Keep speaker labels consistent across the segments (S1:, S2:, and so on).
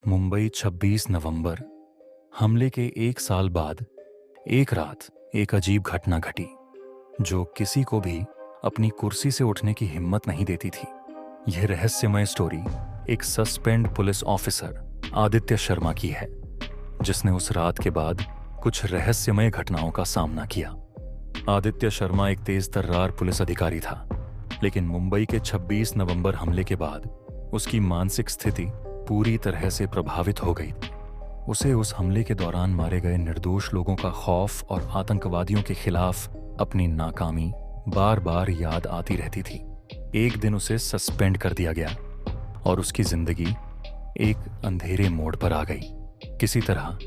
S1: मुंबई 26 नवंबर। हमले के एक साल बाद एक रात एक अजीब घटना घटी जो किसी को भी अपनी कुर्सी से उठने की हिम्मत नहीं देती थी। यह रहस्यमय स्टोरी एक suspend police officer Aditya Sharma की है, जिसने उस रात के बाद कुछ रहस्यमय घटनाओं का सामना किया। आदित्य शर्मा एक तेज तर्रार पुलिस अधिकारी था, लेकिन मुंबई के 26 नवंबर हमले के बाद उसकी मानसिक स्थिति पूरी तरह से प्रभावित हो गई। उसे उस हमले के दौरान मारे गए निर्दोष लोगों का खौफ और आतंकवादियों के खिलाफ अपनी नाकामी बार बार याद आती रहती थी। एक दिन उसे सस्पेंड कर दिया गया और उसकी जिंदगी एक अंधेरे मोड़ पर आ गई। किसी तरह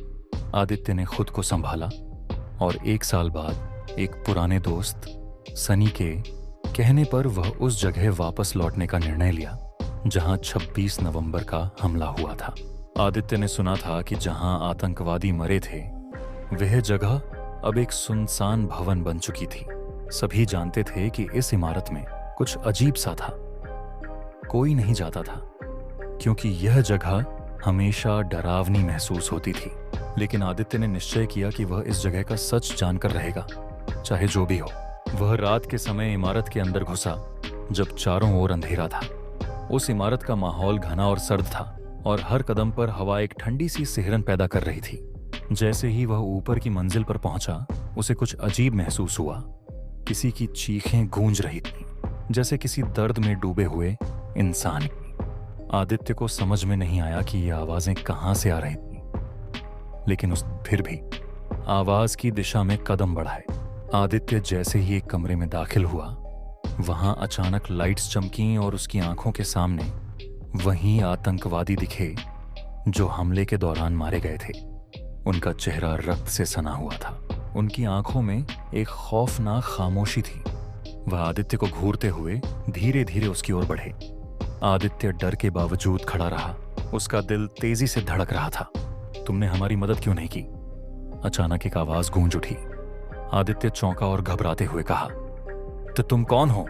S1: आदित्य ने खुद को संभाला और एक साल बाद एक पुराने दोस्त सनी के कहने पर वह उस जगह वापस लौटने का निर्णय लिया जहां 26 नवंबर का हमला हुआ था। आदित्य ने सुना था कि जहां आतंकवादी मरे थे वह जगह अब एक सुनसान भवन बन चुकी थी। सभी जानते थे कि इस इमारत में कुछ अजीब सा था। कोई नहीं जाता था क्योंकि यह जगह हमेशा डरावनी महसूस होती थी। लेकिन आदित्य ने निश्चय किया कि वह इस जगह का सच जानकर रहेगा, चाहे जो भी हो। वह रात के समय इमारत के अंदर घुसा जब चारों ओर अंधेरा था। उस इमारत का माहौल घना और सर्द था और हर कदम पर हवा एक ठंडी सी सिहरन पैदा कर रही थी। जैसे ही वह ऊपर की मंजिल पर पहुंचा, उसे कुछ अजीब महसूस हुआ। किसी की चीखें गूंज रही थी, जैसे किसी दर्द में डूबे हुए इंसान की। आदित्य को समझ में नहीं आया कि ये आवाजें कहां से आ रही थी, लेकिन फिर भी आवाज की दिशा में कदम बढ़ाए। आदित्य जैसे ही एक कमरे में दाखिल हुआ, वहां अचानक लाइट्स चमकीं और उसकी आंखों के सामने वही आतंकवादी दिखे जो हमले के दौरान मारे गए थे। उनका चेहरा रक्त से सना हुआ था। उनकी आंखों में एक खौफनाक खामोशी थी। वह आदित्य को घूरते हुए धीरे धीरे उसकी ओर बढ़े। आदित्य डर के बावजूद खड़ा रहा। उसका दिल तेजी से धड़क रहा था। तुमने हमारी मदद क्यों नहीं की? अचानक एक आवाज गूंज उठी। आदित्य चौंका और घबराते हुए कहा, तो तुम कौन हो?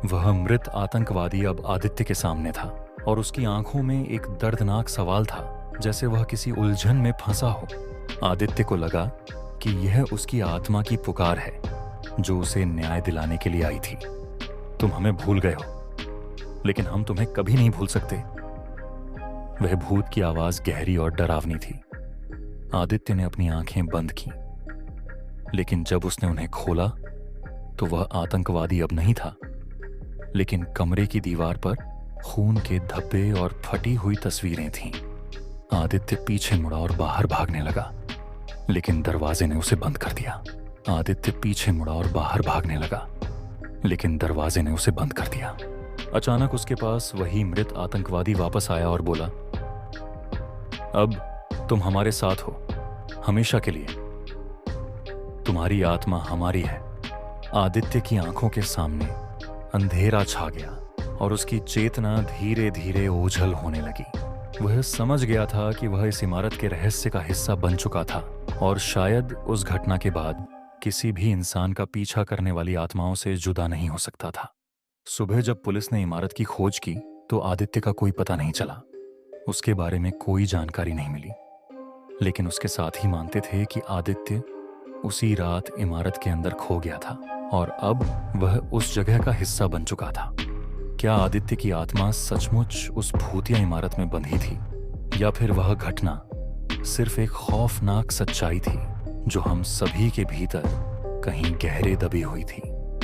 S1: वह मृत आतंकवादी अब आदित्य के सामने था और उसकी आंखों में एक दर्दनाक सवाल था, जैसे वह किसी उलझन में फंसा हो। आदित्य को लगा कि यह उसकी आत्मा की पुकार है जो उसे न्याय दिलाने के लिए आई थी। तुम हमें भूल गए हो, लेकिन हम तुम्हें कभी नहीं भूल सकते। वह भूत की आवाज गहरी और डरावनी थी। आदित्य ने अपनी आंखें बंद की, लेकिन जब उसने उन्हें खोला तो वह आतंकवादी अब नहीं था, लेकिन कमरे की दीवार पर खून के धब्बे और फटी हुई तस्वीरें थीं। आदित्य पीछे मुड़ा और बाहर भागने लगा, लेकिन दरवाजे ने उसे बंद कर दिया। आदित्य पीछे मुड़ा और बाहर भागने लगा, लेकिन दरवाजे ने उसे बंद कर दिया। अचानक उसके पास वही मृत आतंकवादी वापस आया और बोला, अब तुम हमारे साथ हो, हमेशा के लिए। तुम्हारी आत्मा हमारी है। आदित्य की आंखों के सामने अंधेरा छा गया और उसकी चेतना धीरे धीरे ओझल होने लगी। वह समझ गया था कि वह इस इमारत के रहस्य का हिस्सा बन चुका था और शायद उस घटना के बाद किसी भी इंसान का पीछा करने वाली आत्माओं से जुदा नहीं हो सकता था। सुबह जब पुलिस ने इमारत की खोज की तो आदित्य का कोई पता नहीं चला। उसके बारे में कोई जानकारी नहीं मिली, लेकिन उसके साथ ही मानते थे कि आदित्य उसी रात इमारत के अंदर खो गया था और अब वह उस जगह का हिस्सा बन चुका था। क्या आदित्य की आत्मा सचमुच उस भूतिया इमारत में बंधी थी, या फिर वह घटना सिर्फ एक खौफनाक सच्चाई थी जो हम सभी के भीतर कहीं गहरे दबी हुई थी?